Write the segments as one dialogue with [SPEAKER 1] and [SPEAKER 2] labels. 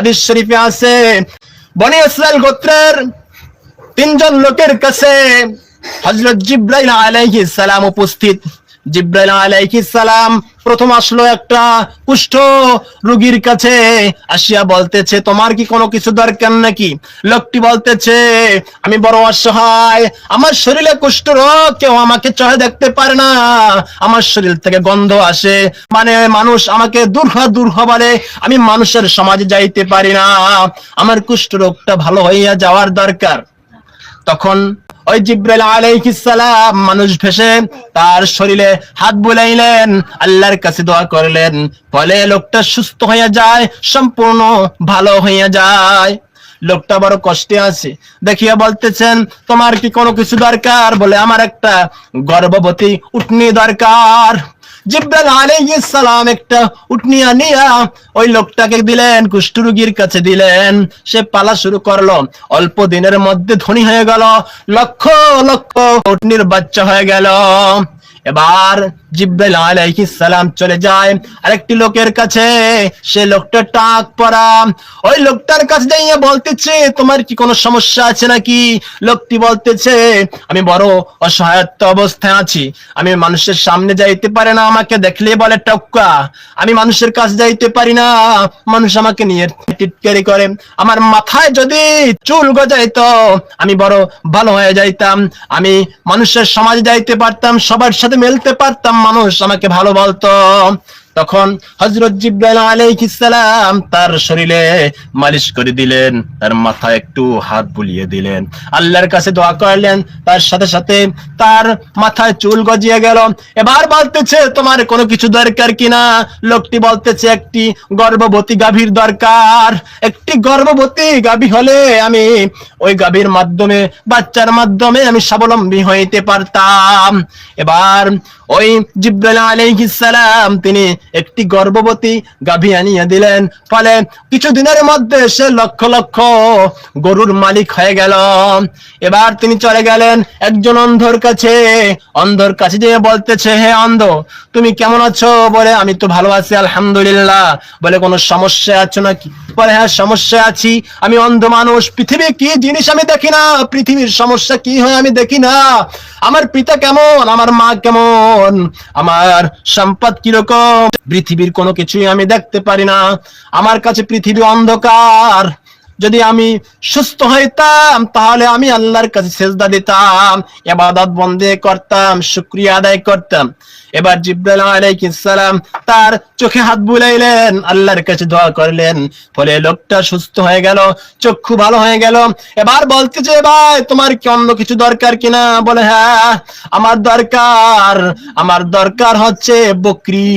[SPEAKER 1] হাদিস শরীফে আছে, বনি ইসরাইল গোত্রের 3 জন লোকের কাছে হযরত জিবরাইল আলাইহিস সালাম উপস্থিত। জিবরাইল আলাইহিস সালাম প্রথম আসলো একটা কুষ্ঠ রোগীর কাছে, আসিয়া বলতেছে, তোমার কি কোনো কিছু দরকার নাকি? লোকটি বলতেছে, আমি বড় অসহায়, আমার শরীরে কুষ্ঠ রোগ, কেউ আমাকে চোখে দেখতে পারে না, আমার শরীর থেকে গন্ধ আসে, মানে মানুষ আমাকে দূর বলে, আমি মানুষের সমাজে যাইতে পারি না, আমার কুষ্ঠ রোগটা ভালো হইয়া যাওয়ার দরকার। তখন ওই জিবরাইল আলাইহিস সালাম মানুষ ভেসে তার শরীরে হাত বুলাইলেন, আল্লাহর কাছে দোয়া করলেন, ফলে লোকটা সুস্থ হয়ে যায়, সম্পূর্ণ ভালো হয়ে যায়। লোকটা বড় কষ্টে আছে, দেখিয়া বলতেছেন, তোমার কি কোনো কিছু দরকার? বলে, আমার একটা গর্ভবতী উটনি দরকার। জিবরাইল আলাইহিস সালাম একটা উটনি আনিয়া ওই লোকটাকে দিলেন, কুষ্ঠরোগীর কাছে দিলেন। সে পালা শুরু করলো, অল্প দিনের মধ্যে ধনী হয়ে গেল, লক্ষ লক্ষ উটনির বাচ্চা হয়ে গেল। এবার জিবরাইল আলাইহিস সালাম চলে যায় আরেকটি লোকের কাছে, সে লোকটা টাক পরা, ওই লোকটার কাছে যাইয়া বলতেছে, তোমার কি কোনো সমস্যা আছে নাকি? লোকটি বলতেছে, আমি বড় অসহায়ত্ব অবস্থায় আছি, আমি মানুষের সামনে যাইতে পারি না, আমাকে দেখলেই বলে টক্কা, আমি মানুষের কাছে যাইতে পারি না, মানুষ আমাকে নিয়ে টিটকারি করে, আমার মাথায় যদি চুল গজাইতো আমি বড় ভালো হয়ে যাইতাম, আমি মানুষের সমাজে যাইতে পারতাম, সবার সাথে মিলতে পারতাম, মানুষ আমাকে ভালো বলতো। তখন হযরত জিবরাইল আলাইহিস সালাম তার শরীরে মালিশ করে দিলেন, তার মাথায় একটু হাত বুলিয়ে দিলেন, আল্লাহর কাছে দোয়া করলেন, তার সাথে সাথে তার মাথায় চুল গজিয়ে গেল। এবার বলতেছে, তোমার কোনো কিছু দরকার কিনা? লোকটি বলতেছে, একটি গর্ভবতী গাভীর দরকার, একটি গর্ভবতী গাভী হলে আমি ওই গাভীর মাধ্যমে, বাচ্চার মাধ্যমে আমি স্বাবলম্বী হইতে পারতাম। এবার ওই জিবরাইল আলাইহিস সালাম তিনি একটি গর্ভবতী গাভী আনিয়ে দিলেন, ফলে কিছুদিনের মধ্যে সে লক্ষ লক্ষ গরুর মালিক হয়ে গেল। এবার তিনি চলে গেলেন একজন অন্ধর কাছে, অন্ধর কাছে যেয়ে বলতেছে, হে অন্ধ, তুমি কেমন আছো? বলে, আমি তো ভালো আছি আলহামদুলিল্লাহ। বলে, কোনো সমস্যা আছো নাকি? বলে, হ্যাঁ সমস্যা আছি, আমি অন্ধ মানুষ, পৃথিবী কি জিনিস আমি দেখি না, পৃথিবীর সমস্যা কি হয় আমি দেখি না, আমার পিতা কেমন, আমার মা কেমন, আমার সম্পদ কিরকম, পৃথিবীর কোনো কিছুই আমি দেখতে পারি না, আমার কাছে পৃথিবী অন্ধকার। যদি আমি সুস্থ হইতাম তাহলে আমি আল্লাহর কাছে সেজদা দিতাম, ইবাদত বন্দেগি করতাম, শুকরিয়া আদায় করতাম। এবার জিবরাইল আলাইহিস সালাম তার চোখে হাত বুলাইলেন, আল্লাহর কাছে দোয়া করলেন, ফলে লোকটা সুস্থ হয়ে গেল, চক্ষু ভালো হয়ে গেল। এবার বলতেছে, ভাই তোমার কি অন্য কিছু দরকার কিনা? বলে, হ্যাঁ আমার দরকার হচ্ছে বকরি।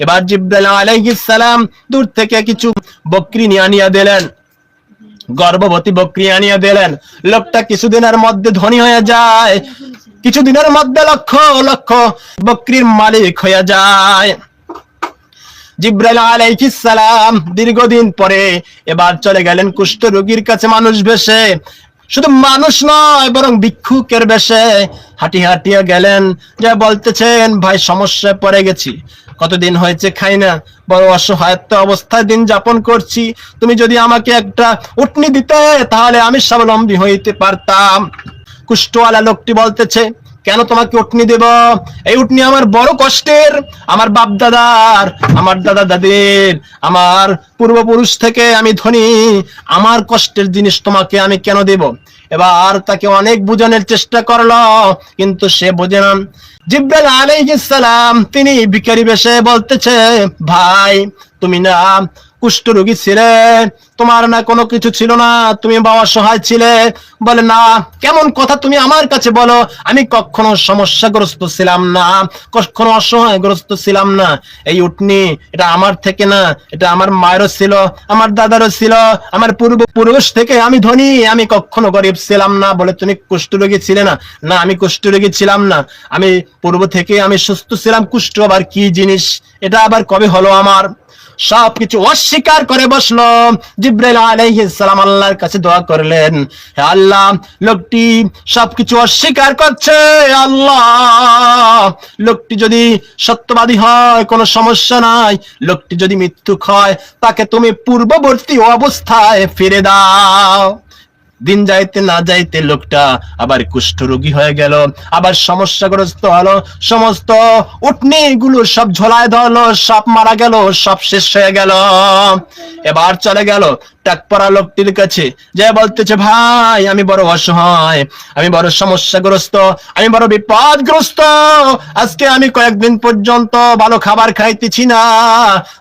[SPEAKER 1] এবার জিবরাইল আলাইহিস সালাম দূর থেকে কিছু বকরি নিয়ে আনিয়া দিলেন, গর্ভবতী বকরি আনিয়া দিলেন। লোকটা কিছুদিনের মধ্যে ধনী হয়ে যায়, কিছুদিনের মধ্যে লক্ষ লক্ষ বকরির মালিক হয়ে যায়। জিবরাইল আলাইহিস সালাম দীর্ঘদিন পরে এবার চলে গেলেন কুষ্ঠ রোগীর কাছে মানুষ বেশে, শুধু মানুষ নয় বরং ভিক্ষুকের বেশে হাঁটিয়া হাঁটিয়া গেলেন, যা বলতেছেন, ভাই সমস্যায় পড়ে গেছি, কতদিন হয়েছে খাই না, বড় অসহায়ত্ব অবস্থায় দিন যাপন করছি, তুমি যদি আমাকে একটা উটনি দিতে তাহলে আমি স্বাবলম্বী হইতে পারতাম। কুষ্ঠওয়ালা লোকটি বলতেছে, কেন তোমাকে উটনি দেব? এই উটনি আমার বড় কষ্টের, আমার বাপ দাদার, আমার দাদা দাদির, আমার পূর্বপুরুষ থেকে আমি ধনী, আমার কষ্টের জিনিস তোমাকে আমি কেন দেব? এবার তাকে অনেক বোঝানোর চেষ্টা করলো, কিন্তু সে বোঝে না। জিবরাইল আলাইহিস সালাম তিনি ভিখারি বেশে বলতেছে, ভাই তুমি না কুষ্ঠ রোগী ছিলে, তোমার না কোনো কিছু ছিল না, তুমি বাবা সহায় ছিলে। বলে, না, কেমন কথা তুমি আমার কাছে বলো, আমি কখনো সমস্যাগ্রস্ত ছিলাম না, কখনো অসহায়গ্রস্ত ছিলাম না, এই উটনি এটা আমার থেকে না, এটা আমার মায়েরও ছিল, আমার দাদারও ছিল, আমার পূর্বপুরুষ থেকে আমি ধনী, আমি কখনো গরিব ছিলাম না। বলে, তুমি কুষ্ঠ রোগী ছিলে না? না, আমি কুষ্ঠ রোগী ছিলাম না, আমি পূর্ব থেকে আমি সুস্থ ছিলাম। কুষ্ঠ আবার কি জিনিস, এটা আবার কবে হলো আমার? সবকিছু অস্বীকার করে বসলো। জিবরাইল আলাইহিস সালাম আল্লাহর কাছে দোয়া করলেন, হে আল্লাহ, লোকটি সবকিছু অস্বীকার করছে, আল্লাহ লোকটি যদি সত্যবাদী হয় কোনো সমস্যা নাই, লোকটি যদি মিথ্যুক হয় তাকে তুমি পূর্ববর্তী অবস্থায় ফিরে দাও। দিন যাইতে না যাইতে লোকটা আবার কুষ্ঠরোগী হয়ে গেল, আবার সমস্যাগ্রস্ত হলো, সমস্ত উটনি গুলো সব ঝোলায় ধরলো, সব মারা গেল, সব শেষ হয়ে গেল। এবার চলে গেল টাকপরা লোকটির কাছে, যে বলতেছে, ভাই আমি বড় অসহায়, আমি বড় সমস্যাগ্রস্ত, আমি বড় বিপদগ্রস্ত, আজকে আমি কয়েকদিন পর্যন্ত ভালো খাবার খাইতেছি না,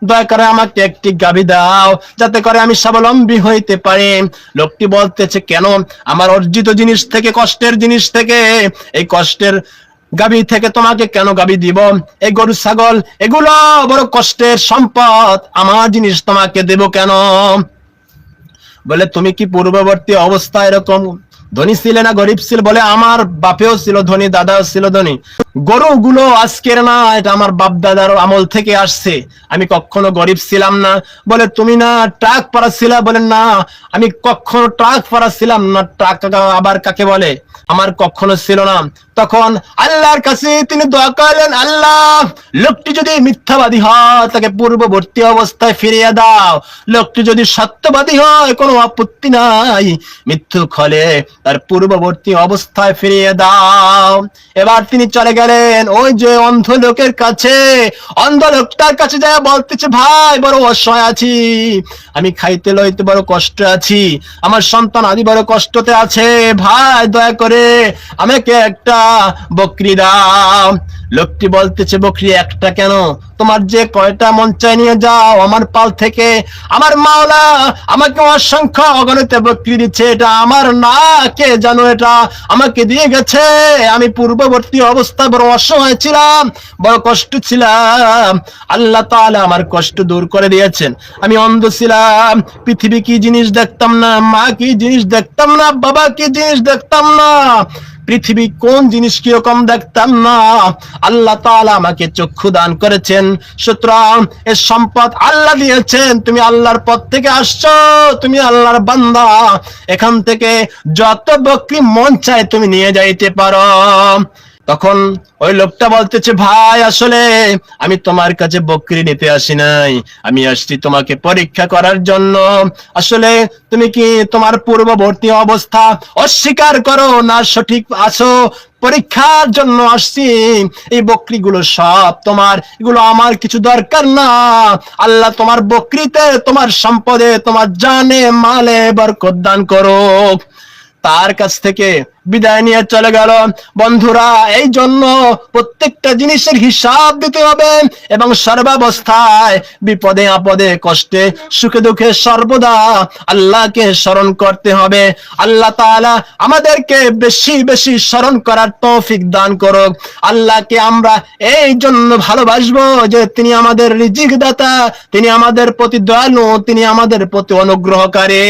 [SPEAKER 1] দয়া করে আমাকে একটি গাভী দাও যাতে করে আমি স্বাবলম্বী হইতে পারি। লোকটি বলতেছে, কেন? আমার অর্জিত জিনিস থেকে, কষ্টের জিনিস থেকে, এই কষ্টের গাভী থেকে তোমাকে কেন গাভী দিব? এই গরু ছাগল এগুলো বড় কষ্টের সম্পদ, আমার জিনিস তোমাকে দেব কেন? বলে, তুমি কি পূর্ববর্তী অবস্থায় এরকম ধনী ছিলে না গরিব ছিল? বলে, আমার বাপেও ছিল ধনী, দাদাও ছিল ধনী। গরুগুলো আজকের না, এটা আমার বাপ দাদার আমল থেকে আসছে, আমি কখনো গরিব ছিলাম না। বলে, তুমি না ট্রাক পারা ছিলা? বলে, না আমি কখনো ট্রাক পারা ছিলাম না। ট্রাক আবার কাকে বলে? আমার কখনো ছিল না। তখন আল্লাহর কাছে তিনি দোয়া করলেন, আল্লাহ লোকটি যদি মিথ্যাবাদী হয় তাকে পূর্ববর্তী অবস্থায় ফিরিয়ে দাও, লোকটি যদি সত্যবাদী হয় কোনো আপত্তি নাই, মিথ্যুক হলে তার পূর্ববর্তী অবস্থায় ফিরিয়ে দাও। এবার তিনি চলে গেলেন ওই যে অন্ধ লোকের কাছে। অন্ধ লোকটার কাছে যায় বলতেছে, ভাই বড় অসহায় আছি, আমি খাইতে লইতে বড় কষ্ট আছি, আমার সন্তান আদি বড় কষ্টতে আছে, ভাই দয়া করে আমাকে একটা বকরি দাও। লোকটি বলতেছে, বকরি একটা কেন? তোমার যে কয়টা মন চাই নিয়ে যাও, আমার পাল থেকে আমার মাওলা আমাকে অসংখ্য অগণিত বকরি দিচ্ছে, এটা আমার না, কে জানো এটা আমাকে দিয়ে গেছে। আমি পূর্ববর্তী অবস্থায় বড় অসহায় ছিলাম, বড় কষ্ট ছিলাম, আল্লাহ তাআলা আমার কষ্ট দূর করে দিয়েছেন। আমি অন্ধ ছিলাম, পৃথিবী কি জিনিস দেখতাম না, মা কি জিনিস দেখতাম না, বাবা কি জিনিস দেখতাম না, পৃথিবী কোন জিনিস কিরকম দেখতাম না। আল্লাহ তাআলা আমাকে চক্ষু দান করেছেন, সুতরাং এর সম্পদ আল্লাহ দিয়েছেন। তুমি আল্লাহর পথ থেকে আসছো, তুমি আল্লাহর বান্দা, এখান থেকে যত বকরি মন চায় তুমি নিয়ে যাইতে পারো। তখন ওই লোকটা বলতেছে, ভাই আসলে আমি তোমার কাছে বকরি নিতে আসি নাই, আমি আসছি তোমাকে পরীক্ষা করার জন্য। আসলে তুমি কি তোমার পূর্ববর্তী অবস্থা অস্বীকার করো না সঠিক আছো? পরীক্ষার জন্য আসছি। এই বকরিগুলো সব তোমার, এগুলো আমার কিছু দরকার না। আল্লাহ তোমার বকরিতে, তোমার সম্পদে, তোমার জানে মালে বরকত দান করো। তার কাছ থেকে বিদায় নিয়ে চলে গেল। বন্ধুরা, এই জন্য প্রত্যেকটা জিনিসের হিসাব দিতে হবে এবং সর্বাবস্থায়, বিপদে আপদে, কষ্টে সুখে দুঃখে সর্বদা আল্লাহকে স্মরণ করতে হবে। আল্লাহ তাআলা আমাদেরকে বেশি বেশি স্মরণ করার তৌফিক দান করুক। আল্লাহকে আমরা এই জন্য ভালোবাসবো যে তিনি আমাদের রিজিক দাতা, তিনি আমাদের প্রতি দয়ালু, তিনি আমাদের প্রতি অনুগ্রহকারী।